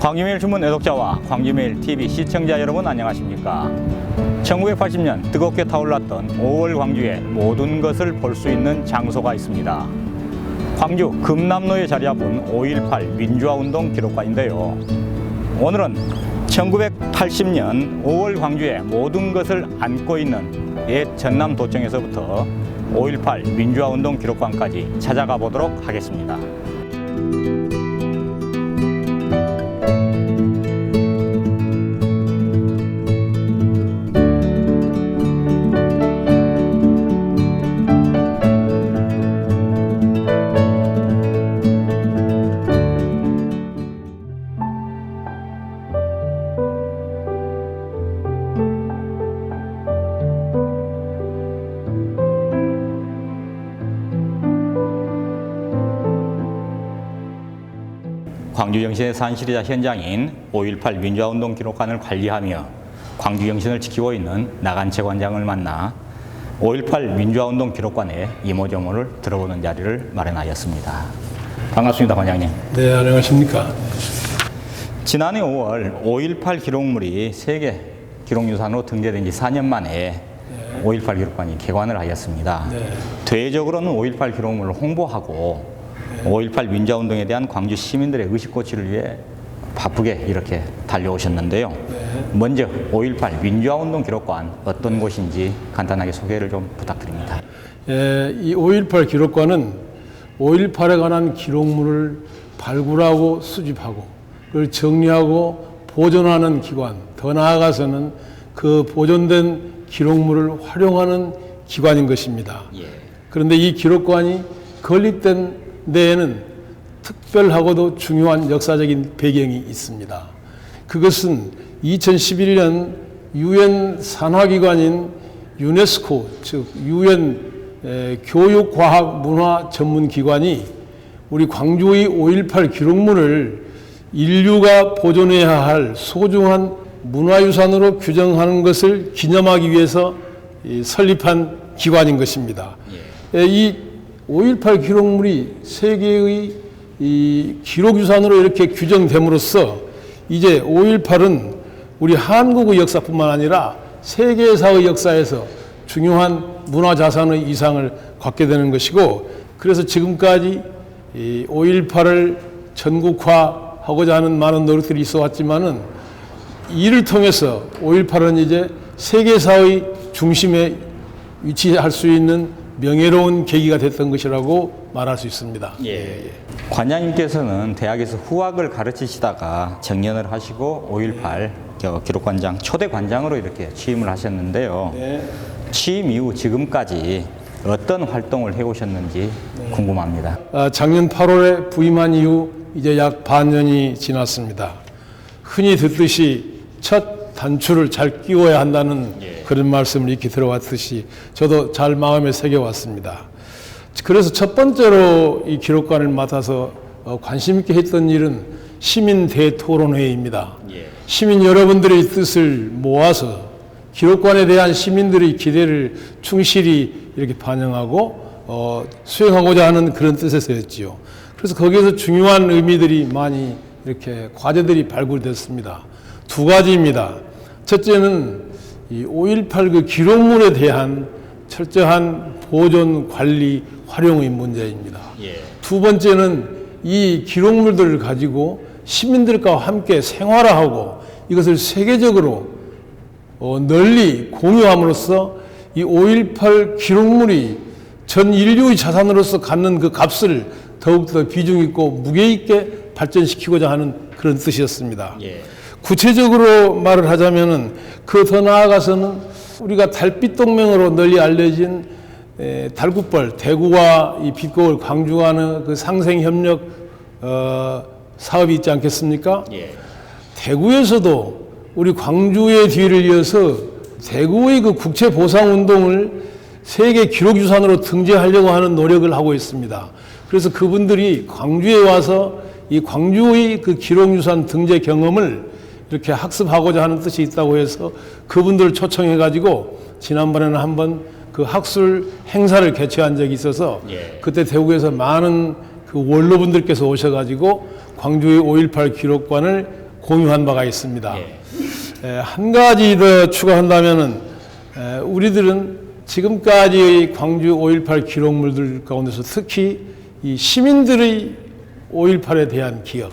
광주매일 주문 애독자와 광주매일 TV 시청자 여러분 안녕하십니까? 1980년 뜨겁게 타올랐던 5월 광주의 모든 것을 볼 수 있는 장소가 있습니다. 광주 금남로에 자리 잡은 5.18 민주화운동 기록관인데요. 오늘은 1980년 5월 광주의 모든 것을 안고 있는 옛 전남도청에서부터 5.18 민주화운동 기록관까지 찾아가 보도록 하겠습니다. 광주영신의 산실이자 현장인 5.18 민주화운동 기록관을 관리하며 광주영신을 지키고 있는 나간채 관장을 만나 5.18 민주화운동 기록관의 이모저모를 들어보는 자리를 마련하였습니다. 반갑습니다, 관장님. 네, 안녕하십니까. 지난해 5월 5.18 기록물이 세계 기록유산으로 등재된 지 4년 만에 5.18 기록관이 개관을 하였습니다. 네. 대외적으로는 5.18 기록물을 홍보하고 5.18 민주화운동에 대한 광주 시민들의 의식고취를 위해 바쁘게 이렇게 달려오셨는데요. 먼저 5.18 민주화운동 기록관 어떤 곳인지 간단하게 소개를 좀 부탁드립니다. 이 5.18 기록관은 5.18에 관한 기록물을 발굴하고 수집하고 그걸 정리하고 보존하는 기관, 더 나아가서는 그 보존된 기록물을 활용하는 기관인 것입니다. 그런데 이 기록관이 건립된 데에는 특별하고도 중요한 역사적인 배경이 있습니다. 그것은 2011년 유엔 산하기관인 유네스코, 즉 유엔 교육과학문화전문기관이 우리 광주의 5.18 기록물을 인류가 보존해야 할 소중한 문화유산으로 규정하는 것을 기념하기 위해서 설립한 기관인 것입니다. 이 5.18 기록물이 세계의 이 기록유산으로 이렇게 규정됨으로써 이제 5.18은 우리 한국의 역사뿐만 아니라 세계사의 역사에서 중요한 문화자산의 이상을 갖게 되는 것이고, 그래서 지금까지 이 5.18을 전국화하고자 하는 많은 노력들이 있어 왔지만은 이를 통해서 5.18은 이제 세계사의 중심에 위치할 수 있는 명예로운 계기가 됐던 것이라고 말할 수 있습니다. 관장님께서는 대학에서 후학을 가르치시다가 정년을 하시고 5.18 기록관장 초대 관장으로 이렇게 취임을 하셨는데요. 취임 이후 지금까지 어떤 활동을 해오셨는지 궁금합니다. 작년 8월에 부임한 이후 이제 약 반년이 지났습니다. 흔히 듣듯이 첫 단추를 잘 끼워야 한다는 그런 말씀을 이렇게 들어왔듯이 저도 잘 마음에 새겨왔습니다. 그래서 첫 번째로 이 기록관을 맡아서 관심 있게 했던 일은 시민 대토론회입니다. 시민 여러분들의 뜻을 모아서 기록관에 대한 시민들의 기대를 충실히 이렇게 반영하고 수행하고자 하는 그런 뜻에서였지요. 그래서 거기에서 중요한 의미들이 많이 이렇게 과제들이 발굴됐습니다. 두 가지입니다. 첫째는 이 5.18 그 기록물에 대한 철저한 보존, 관리, 활용의 문제입니다. 두 번째는 이 기록물들을 가지고 시민들과 함께 생활화하고 이것을 세계적으로 널리 공유함으로써 이 5.18 기록물이 전 인류의 자산으로서 갖는 그 값을 더욱더 비중 있고 무게 있게 발전시키고자 하는 그런 뜻이었습니다. 구체적으로 말을 하자면은 그 더 나아가서는 우리가 달빛 동맹으로 널리 알려진 달굿벌, 대구와 이 빛거울, 광주 간의 그 상생 협력 사업이 있지 않겠습니까? 대구에서도 우리 광주의 뒤를 이어서 대구의 그 국채 보상 운동을 세계 기록유산으로 등재하려고 하는 노력을 하고 있습니다. 그래서 그분들이 광주에 와서 이 광주의 그 기록유산 등재 경험을 이렇게 학습하고자 하는 뜻이 있다고 해서 그분들을 초청해가지고 지난번에는 한번 그 학술 행사를 개최한 적이 있어서 그때 대구에서 많은 그 원로분들께서 오셔가지고 광주의 5.18 기록관을 공유한 바가 있습니다. 예. 한 가지 더 추가한다면은 우리들은 지금까지의 광주 5.18 기록물들 가운데서 특히 이 시민들의 5.18에 대한 기억,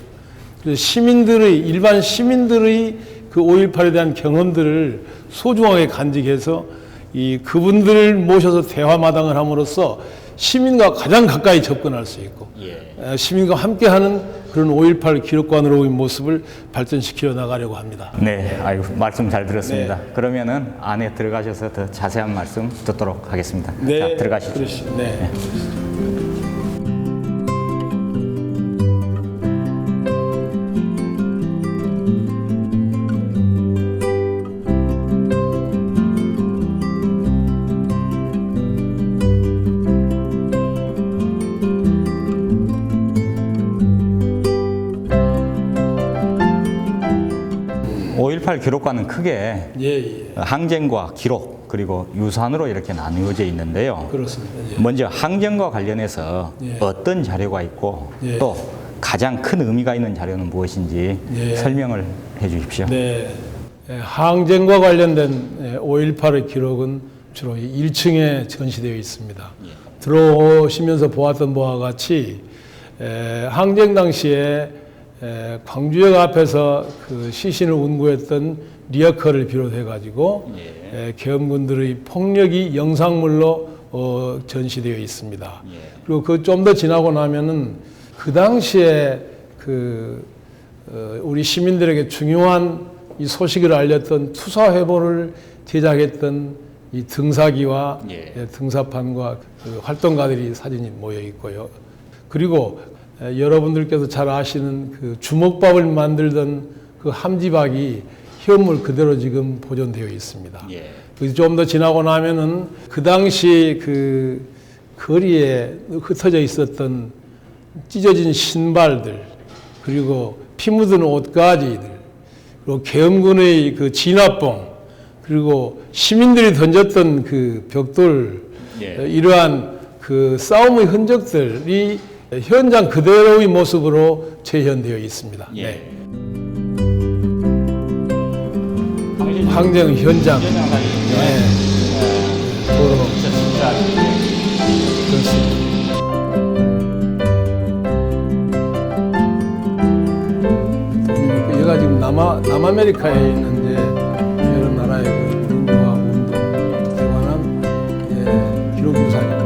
그래서 일반 시민들의 그 5.18에 대한 경험들을 소중하게 간직해서 그분들을 모셔서 대화 마당을 함으로써 시민과 가장 가까이 접근할 수 있고 시민과 함께하는 그런 5.18 기록관으로의 모습을 발전시켜 나가려고 합니다. 네, 아이고, 말씀 잘 들었습니다. 그러면은 안에 들어가셔서 더 자세한 말씀 듣도록 하겠습니다. 자, 들어가시죠. 그러시죠. 네. 5.18 기록관은 크게 항쟁과 기록 그리고 유산으로 이렇게 나누어져 있는데요. 그렇습니다. 먼저 항쟁과 관련해서 어떤 자료가 있고 또 가장 큰 의미가 있는 자료는 무엇인지 설명을 해 주십시오. 네. 항쟁과 관련된 5.18의 기록은 주로 1층에 전시되어 있습니다. 들어오시면서 보았던 바와 같이 항쟁 당시에 광주역 앞에서 그 시신을 운구했던 리어커를 비롯해 가지고 계엄군들의 폭력이 영상물로 전시되어 있습니다. 그리고 그 좀 더 지나고 나면은 그 당시에 우리 시민들에게 중요한 이 소식을 알렸던 투사회보를 제작했던 이 등사기와 등사판과 그 활동가들이 사진이 모여 있고요. 그리고 여러분들께서 잘 아시는 그 주먹밥을 만들던 그 함지박이 현물 그대로 지금 보존되어 있습니다. 좀 더 지나고 나면은 그 당시 그 거리에 흩어져 있었던 찢어진 신발들, 그리고 피 묻은 옷가지들, 그리고 계엄군의 그 진압봉, 그리고 시민들이 던졌던 그 벽돌, 이러한 그 싸움의 흔적들이 현장 그대로의 모습으로 재현되어 있습니다. 항쟁 현장. 도로. 그렇습니다. 얘가 지금 남아메리카에 있는데 여러 나라의 그 민주화 운동에 관한 기록 유산입니다.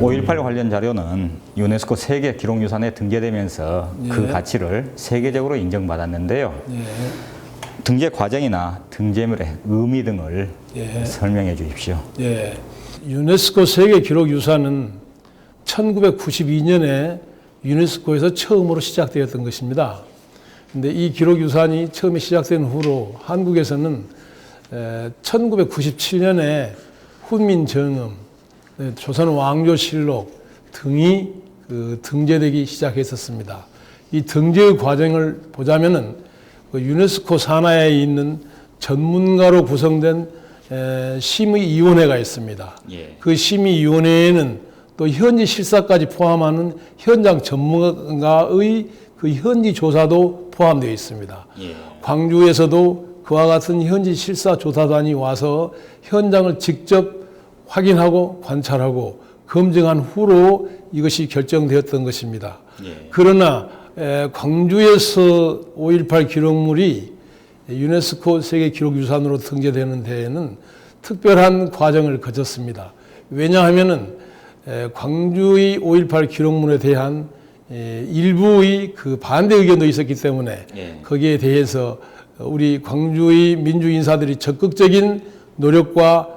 5.18 관련 자료는 유네스코 세계 기록유산에 등재되면서 그 가치를 세계적으로 인정받았는데요. 등재 과정이나 등재물의 의미 등을 설명해 주십시오. 유네스코 세계 기록유산은 1992년에 유네스코에서 처음으로 시작되었던 것입니다. 근데 이 기록유산이 처음에 시작된 후로 한국에서는 1997년에 훈민정음, 조선 왕조실록 등이 등재되기 시작했었습니다. 이 등재의 과정을 보자면은 유네스코 산하에 있는 전문가로 구성된 심의위원회가 있습니다. 그 심의위원회에는 또 현지 실사까지 포함하는 현장 전문가의 그 현지 조사도 포함되어 있습니다. 광주에서도 그와 같은 현지 실사 조사단이 와서 현장을 직접 확인하고 관찰하고 검증한 후로 이것이 결정되었던 것입니다. 그러나 광주에서 5.18 기록물이 유네스코 세계 기록유산으로 등재되는 데에는 특별한 과정을 거쳤습니다. 왜냐하면은 광주의 5.18 기록물에 대한 일부의 그 반대 의견도 있었기 때문에 거기에 대해서 우리 광주의 민주 인사들이 적극적인 노력과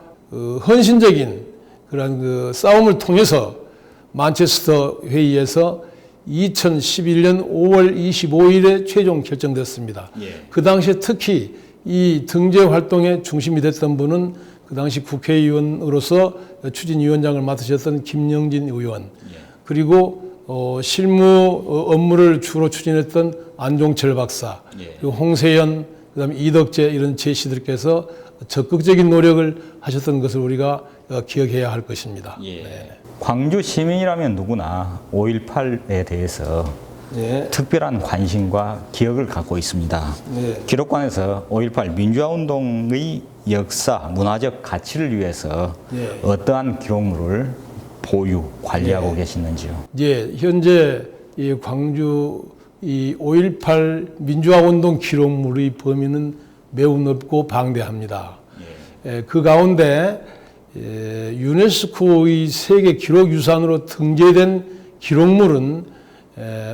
헌신적인 그런 그 싸움을 통해서 만체스터 회의에서 2011년 5월 25일에 최종 결정됐습니다. 그 당시에 특히 이 등재 활동의 중심이 됐던 분은 그 그 당시 국회의원으로서 추진위원장을 맡으셨던 김영진 의원, 그리고 실무 업무를 주로 추진했던 안종철 박사, 그리고 홍세현, 그다음에 이덕재 이런 제시들께서 적극적인 노력을 하셨던 것을 우리가 기억해야 할 것입니다. 광주 시민이라면 누구나 5.18에 대해서 특별한 관심과 기억을 갖고 있습니다. 기록관에서 5.18 민주화운동의 역사, 문화적 가치를 위해서 어떠한 기록물을 보유, 관리하고 계시는지요? 현재 이 광주 이 5.18 민주화운동 기록물의 범위는 매우 넓고 방대합니다. 그 가운데 유네스코의 세계 기록유산으로 등재된 기록물은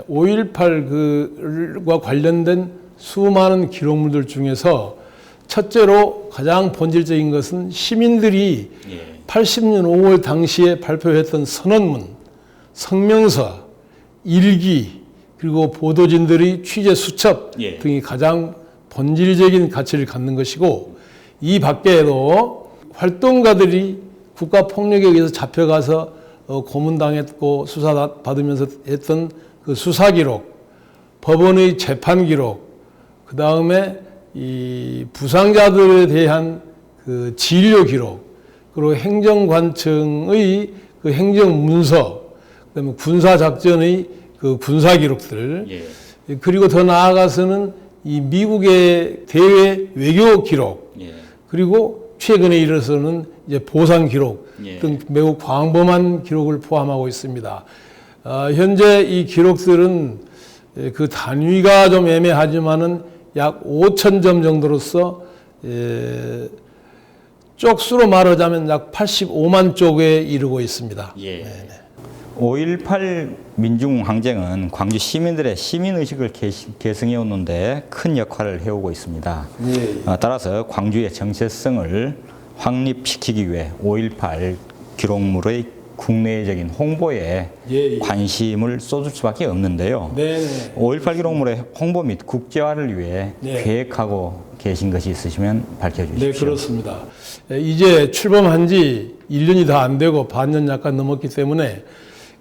5.18과 관련된 수많은 기록물들 중에서 첫째로 가장 본질적인 것은 시민들이 80년 5월 당시에 발표했던 선언문, 성명서, 일기, 그리고 보도진들의 취재 수첩 등이 가장 본질적인 가치를 갖는 것이고, 이 밖에도 활동가들이 국가폭력에 의해서 잡혀가서 고문당했고 수사받으면서 했던 그 수사 기록, 법원의 재판 기록, 그 다음에 이 부상자들에 대한 그 진료 기록, 그리고 행정관청의 그 행정문서, 그다음에 군사작전의 그 군사 기록들, 그리고 더 나아가서는 이 미국의 대외 외교 기록, 그리고 최근에 이르러서는 이제 보상 기록 등 매우 광범한 기록을 포함하고 있습니다. 현재 이 기록들은 그 단위가 좀 애매하지만은 약 5,000점 정도로서 쪽수로 말하자면 약 85만 쪽에 이르고 있습니다. 5.18 민중항쟁은 광주 시민들의 시민의식을 계승해오는데 큰 역할을 해오고 있습니다. 따라서 광주의 정체성을 확립시키기 위해 5.18 기록물의 국내적인 홍보에 관심을 쏟을 수밖에 없는데요. 5.18 기록물의 홍보 및 국제화를 위해 계획하고 계신 것이 있으시면 밝혀주십시오. 네, 그렇습니다. 이제 출범한 지 1년이 다 안 되고 반년 약간 넘었기 때문에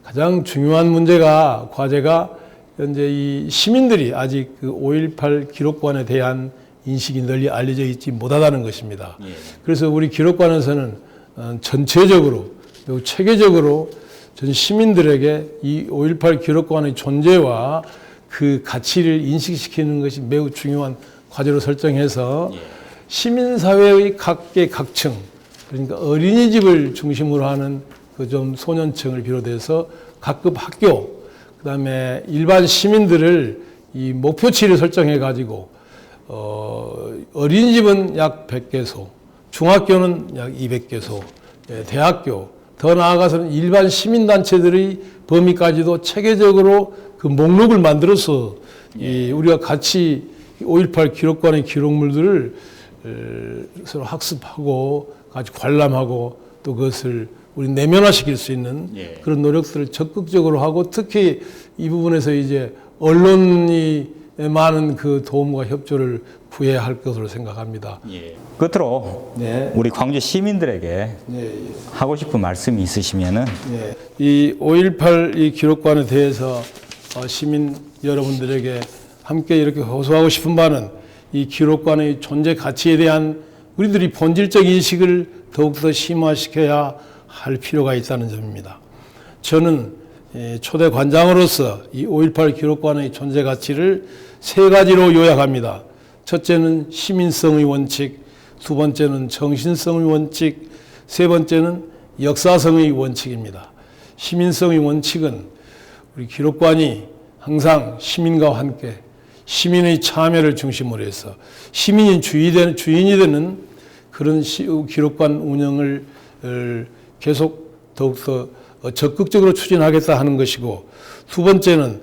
가장 중요한 문제가, 과제가 현재 이 시민들이 아직 그 5.18 기록관에 대한 인식이 널리 알려져 있지 못하다는 것입니다. 그래서 우리 기록관에서는 전체적으로 매우 체계적으로 전 시민들에게 이 5.18 기록관의 존재와 그 가치를 인식시키는 것이 매우 중요한 과제로 설정해서 시민사회의 각계 각층, 그러니까 어린이집을 중심으로 하는 그 좀 소년층을 비롯해서 각급 학교, 그다음에 일반 시민들을 이 목표치를 설정해 가지고 어린이집은 약 100개소, 중학교는 약 200개소, 대학교, 더 나아가서는 일반 시민단체들의 범위까지도 체계적으로 그 목록을 만들어서 우리가 같이 5.18 기록관의 기록물들을 서로 학습하고 같이 관람하고 또 그것을 우리 내면화시킬 수 있는 그런 노력들을 적극적으로 하고, 특히 이 부분에서 이제 언론이 많은 그 도움과 협조를 구해야 할 것으로 생각합니다. 끝으로 우리 광주 시민들에게 하고 싶은 말씀이 있으시면은 이 5.18 이 기록관에 대해서 시민 여러분들에게 함께 이렇게 호소하고 싶은 바는, 이 기록관의 존재 가치에 대한 우리들이 본질적 인식을 더욱더 심화시켜야 할 필요가 있다는 점입니다. 저는 초대 관장으로서 이 5.18 기록관의 존재 가치를 세 가지로 요약합니다. 첫째는 시민성의 원칙, 두 번째는 정신성의 원칙, 세 번째는 역사성의 원칙입니다. 시민성의 원칙은 우리 기록관이 항상 시민과 함께 시민의 참여를 중심으로 해서 시민이 주인이 되는 그런 기록관 운영을 계속 더욱더 적극적으로 추진하겠다 하는 것이고, 두 번째는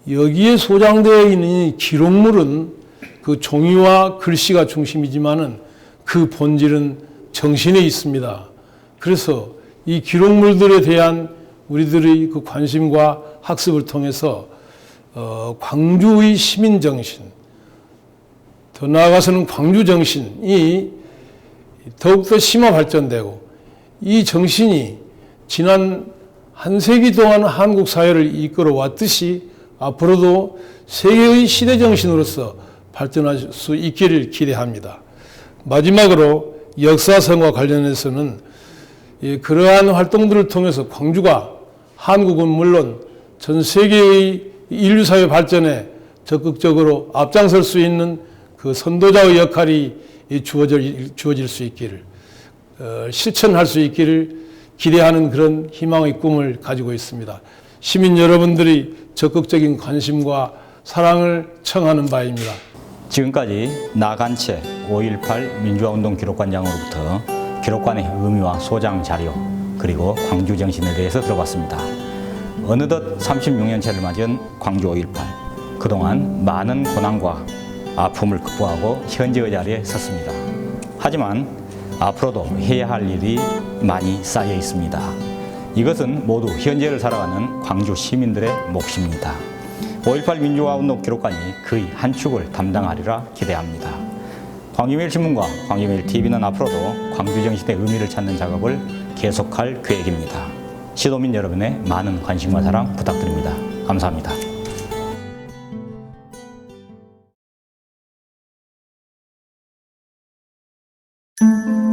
여기에 소장되어 있는 이 기록물은 그 종이와 글씨가 중심이지만은 그 본질은 정신에 있습니다. 그래서 이 기록물들에 대한 우리들의 그 관심과 학습을 통해서 광주의 시민정신, 더 나아가서는 광주정신이 더욱더 심화 발전되고 이 정신이 지난 한 세기 동안 한국 사회를 이끌어 왔듯이 앞으로도 세계의 시대 정신으로서 발전할 수 있기를 기대합니다. 마지막으로 역사성과 관련해서는 그러한 활동들을 통해서 광주가 한국은 물론 전 세계의 인류사회 발전에 적극적으로 앞장설 수 있는 그 선도자의 역할이 주어질 수 있기를, 실천할 수 있기를 기대하는 그런 희망의 꿈을 가지고 있습니다. 시민 여러분들이 적극적인 관심과 사랑을 청하는 바입니다. 지금까지 나간채 5.18 민주화운동 기록관장으로부터 기록관의 의미와 소장 자료 그리고 광주 정신에 대해서 들어봤습니다. 어느덧 36년째를 맞은 광주 5.18. 그동안 많은 고난과 아픔을 극복하고 현재의 자리에 섰습니다. 하지만 앞으로도 해야 할 일이 많이 쌓여 있습니다. 이것은 모두 현재를 살아가는 광주 시민들의 몫입니다. 5.18 민주화운동 기록관이 그의 한 축을 담당하리라 기대합니다. 광주매일신문과 광주매일TV는 앞으로도 광주정신의 의미를 찾는 작업을 계속할 계획입니다. 시도민 여러분의 많은 관심과 사랑 부탁드립니다. 감사합니다. thank you